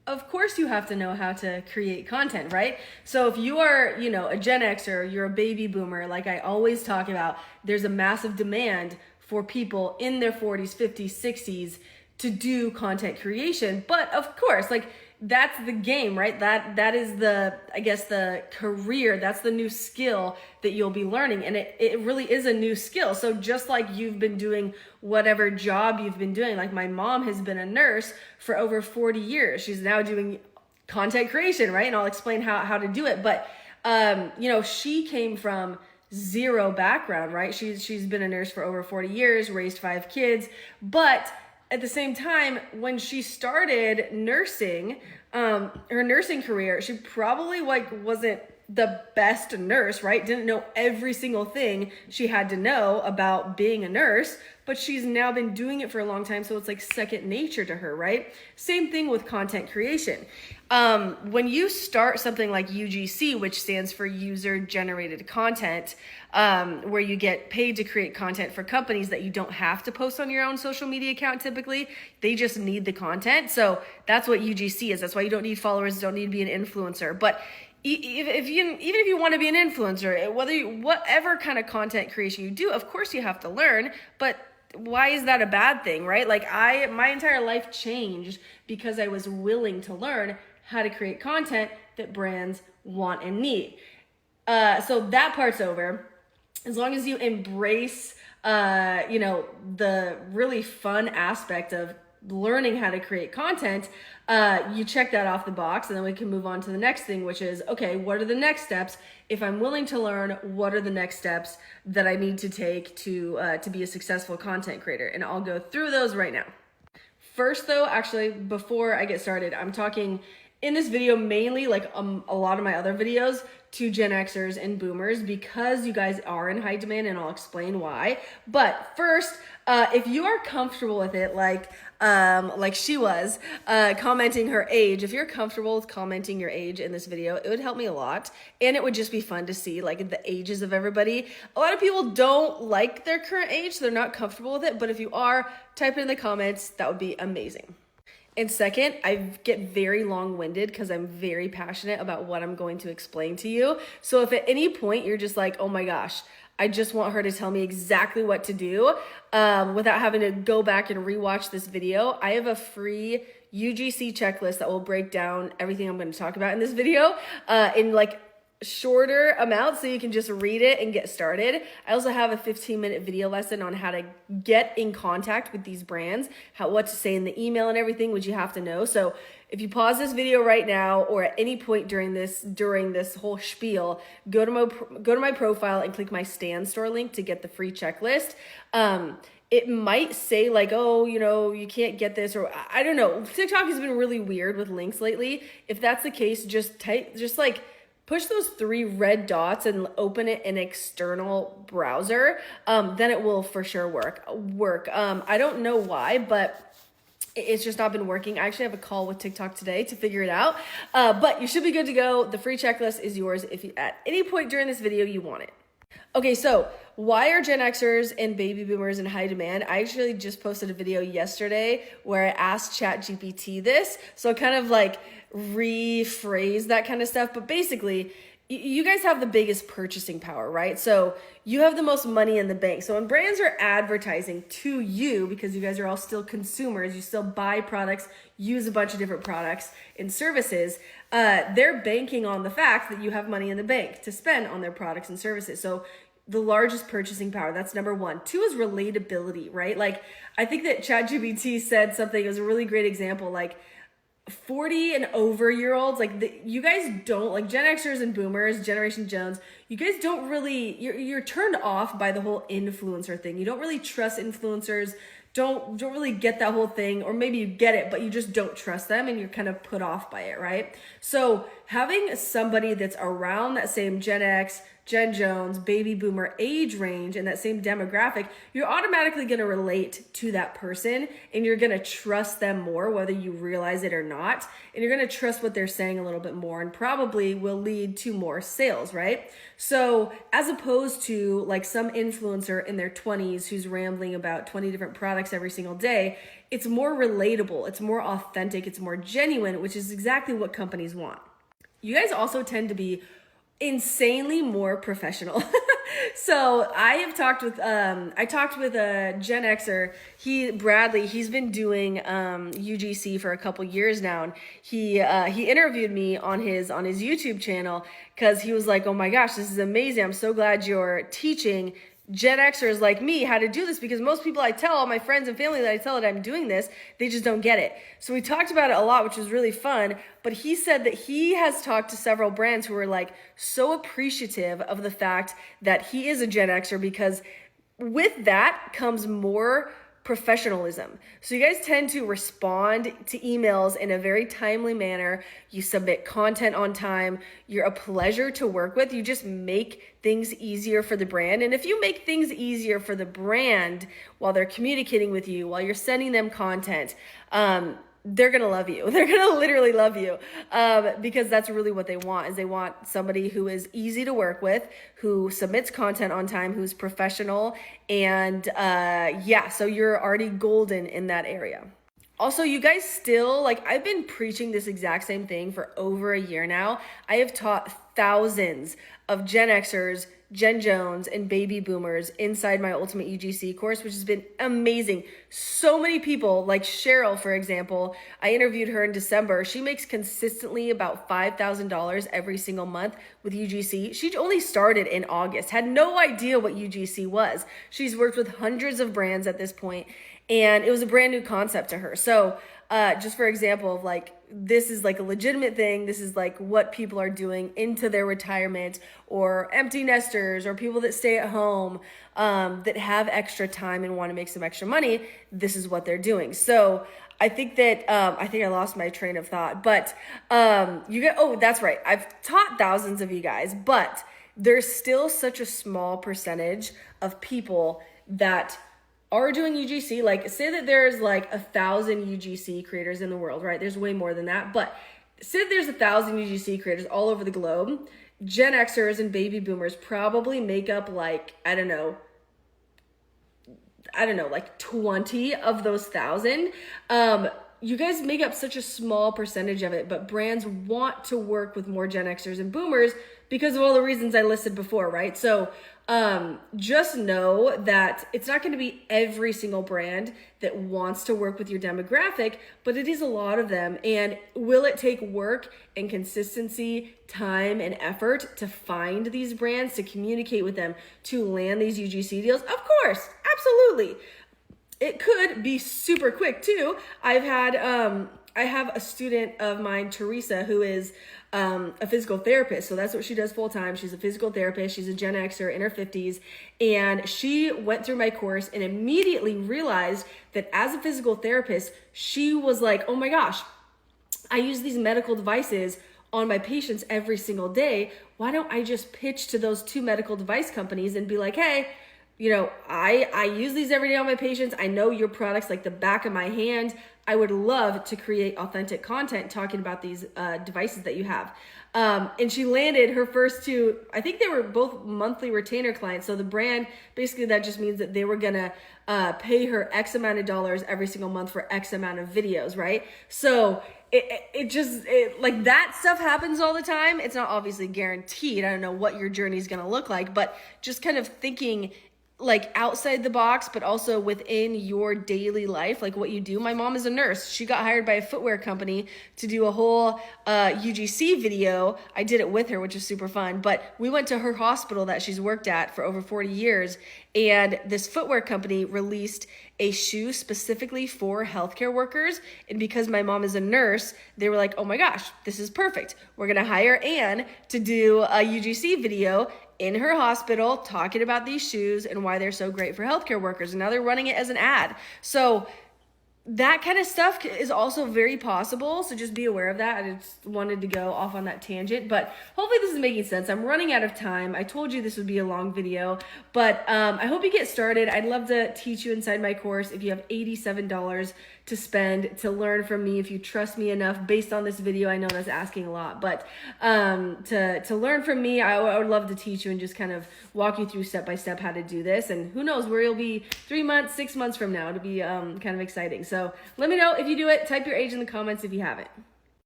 Of course you have to know how to create content, right? So if you are, a Gen Xer, you're a baby boomer, like I always talk about, there's a massive demand for people in their 40s, 50s, 60s to do content creation. But of course, like that's the game, right? That is the, I guess, the career, that's the new skill that you'll be learning. And it really is a new skill. So just like you've been doing whatever job you've been doing, like my mom has been a nurse for over 40 years. She's now doing content creation, right? And I'll explain how to do it. But she came from zero background, right? She's been a nurse for over 40 years, raised 5 kids, but at the same time, when she started nursing, her nursing career, she probably wasn't the best nurse, right? Didn't know every single thing she had to know about being a nurse, but she's now been doing it for a long time, so it's like second nature to her, right? Same thing with content creation. When you start something like UGC, which stands for user generated content, where you get paid to create content for companies that you don't have to post on your own social media account typically, they just need the content. So that's what UGC is. That's why you don't need followers, don't need to be an influencer. But even if you want to be an influencer, whatever kind of content creation you do, of course you have to learn, but why is that a bad thing, right? Like my entire life changed because I was willing to learn how to create content that brands want and need. So that part's over. As long as you embrace, the really fun aspect of learning how to create content, you check that off the box, and then we can move on to the next thing, which is, okay, what are the next steps? If I'm willing to learn, what are the next steps that I need to take to be a successful content creator? And I'll go through those right now. First though, actually, before I get started, I'm talking in this video mainly, like a lot of my other videos, to Gen Xers and boomers, because you guys are in high demand, and I'll explain why. But first, if you are comfortable with it, like she was, commenting her age, if you're comfortable with commenting your age in this video, it would help me a lot. And it would just be fun to see like the ages of everybody. A lot of people don't like their current age, so they're not comfortable with it. But if you are, type it in the comments. That would be amazing. And second, I get very long-winded because I'm very passionate about what I'm going to explain to you. So if at any point you're just like, oh my gosh, I just want her to tell me exactly what to do, without having to go back and rewatch this video, I have a free UGC checklist that will break down everything I'm going to talk about in this video in like shorter amounts, so you can just read it and get started. I also have a 15-minute video lesson on how to get in contact with these brands, what to say in the email and everything, which you have to know. So if you pause this video right now, or at any point during this whole spiel, go to my profile and click my Stan Store link to get the free checklist. It might say like, oh, you can't get this, or I don't know. TikTok has been really weird with links lately. If that's the case, just push those 3 red dots and open it in an external browser. Then it will for sure work. I don't know why, but it's just not been working. I actually have a call with TikTok today to figure it out. But you should be good to go. The free checklist is yours if you, at any point during this video you want it. Okay, so why are Gen Xers and baby boomers in high demand? I actually just posted a video yesterday where I asked ChatGPT this. So kind of like rephrase that kind of stuff. But basically, you guys have the biggest purchasing power, right? So you have the most money in the bank. So when brands are advertising to you, because you guys are all still consumers, you still buy products, use a bunch of different products and services, they're banking on the fact that you have money in the bank to spend on their products and services. So the largest purchasing power, that's number 1. 2 is relatability, right? Like I think that ChatGPT said something, it was a really great example, like 40 and over year olds, you guys don't, like Gen Xers and boomers, Generation Jones, you guys don't really, you're turned off by the whole influencer thing. You don't really trust influencers, don't really get that whole thing, or maybe you get it, but you just don't trust them and you're kind of put off by it, right? So having somebody that's around that same Gen X, Gen Jones, baby boomer age range, and that same demographic, you're automatically going to relate to that person and you're going to trust them more, whether you realize it or not. And you're going to trust what they're saying a little bit more and probably will lead to more sales, right? So as opposed to like some influencer in their 20s who's rambling about 20 different products every single day, it's more relatable, it's more authentic, it's more genuine, which is exactly what companies want. You guys also tend to be insanely more professional. So I talked with a GenXer. Bradley, he's been doing UGC for a couple years now, and he interviewed me on his YouTube channel because he was like, "Oh my gosh, this is amazing! I'm so glad you're teaching Gen Xers like me how to do this," because most people I tell, all my friends and family that I tell that I'm doing this, they just don't get it. So we talked about it a lot, which was really fun. But he said that he has talked to several brands who are like so appreciative of the fact that he is a Gen Xer, because with that comes more professionalism. So you guys tend to respond to emails in a very timely manner. You submit content on time. You're a pleasure to work with. You just make things easier for the brand. And if you make things easier for the brand while they're communicating with you, while you're sending them content, they're going to love you. They're going to literally love you, because that's really what they want, is they want somebody who is easy to work with, who submits content on time, who's professional. And so you're already golden in that area. Also, you guys still, like, I've been preaching this exact same thing for over a year now. I have taught thousands of Gen Xers, Gen Jones, and baby boomers inside my Ultimate UGC course, which has been amazing. So many people, like Cheryl, for example, I interviewed her in December. She makes consistently about $5,000 every single month with UGC. She only started in August, had no idea what UGC was. She's worked with hundreds of brands at this point, and it was a brand new concept to her. So just for example of like, this is like a legitimate thing. This is like what people are doing into their retirement, or empty nesters, or people that stay at home, that have extra time and want to make some extra money. This is what they're doing. So I think that, I think I lost my train of thought, but that's right. I've taught thousands of you guys, but there's still such a small percentage of people that are doing UGC. Like, say that there's like 1,000 UGC creators in the world, right? There's way more than that, but say that there's 1,000 UGC creators all over the globe. Gen Xers and baby boomers probably make up like, I don't know, like 20 of those 1,000. You guys make up such a small percentage of it, but brands want to work with more Gen Xers and boomers because of all the reasons I listed before, right? So just know that it's not going to be every single brand that wants to work with your demographic, but it is a lot of them. And will it take work and consistency, time and effort to find these brands, to communicate with them, to land these UGC deals? Of course, absolutely. It could be super quick too. I have a student of mine, Teresa, who is a physical therapist. So that's what she does full time. She's a physical therapist. She's a Gen Xer in her 50s. And she went through my course and immediately realized that as a physical therapist, she was like, oh my gosh, I use these medical devices on my patients every single day. Why don't I just pitch to those 2 medical device companies and be like, hey, I use these every day on my patients. I know your products like the back of my hand. I would love to create authentic content talking about these devices that you have. And she landed her first 2, I think they were both monthly retainer clients. So the brand, basically that just means that they were going to pay her X amount of dollars every single month for X amount of videos, right? So it just like that stuff happens all the time. It's not obviously guaranteed. I don't know what your journey is going to look like, but just kind of thinking like outside the box, but also within your daily life, like what you do. My mom is a nurse. She got hired by a footwear company to do a whole UGC video. I did it with her, which is super fun. But we went to her hospital that she's worked at for over 40 years. And this footwear company released a shoe specifically for healthcare workers. And because my mom is a nurse, they were like, oh my gosh, this is perfect. We're going to hire Anne to do a UGC video in her hospital talking about these shoes and why they're so great for healthcare workers. And now they're running it as an ad. So that kind of stuff is also very possible, so just be aware of that. I just wanted to go off on that tangent, but hopefully this is making sense. I'm running out of time. I told you this would be a long video, but I hope you get started. I'd love to teach you inside my course. If you have $87 to spend to learn from me, if you trust me enough based on this video, I know that's asking a lot, but to learn from me, I would love to teach you and just kind of walk you through step by step how to do this. And who knows where you'll be 3 months, 6 months from now. It'll be kind of exciting. So let me know if you do it. Type your age in the comments if you haven't.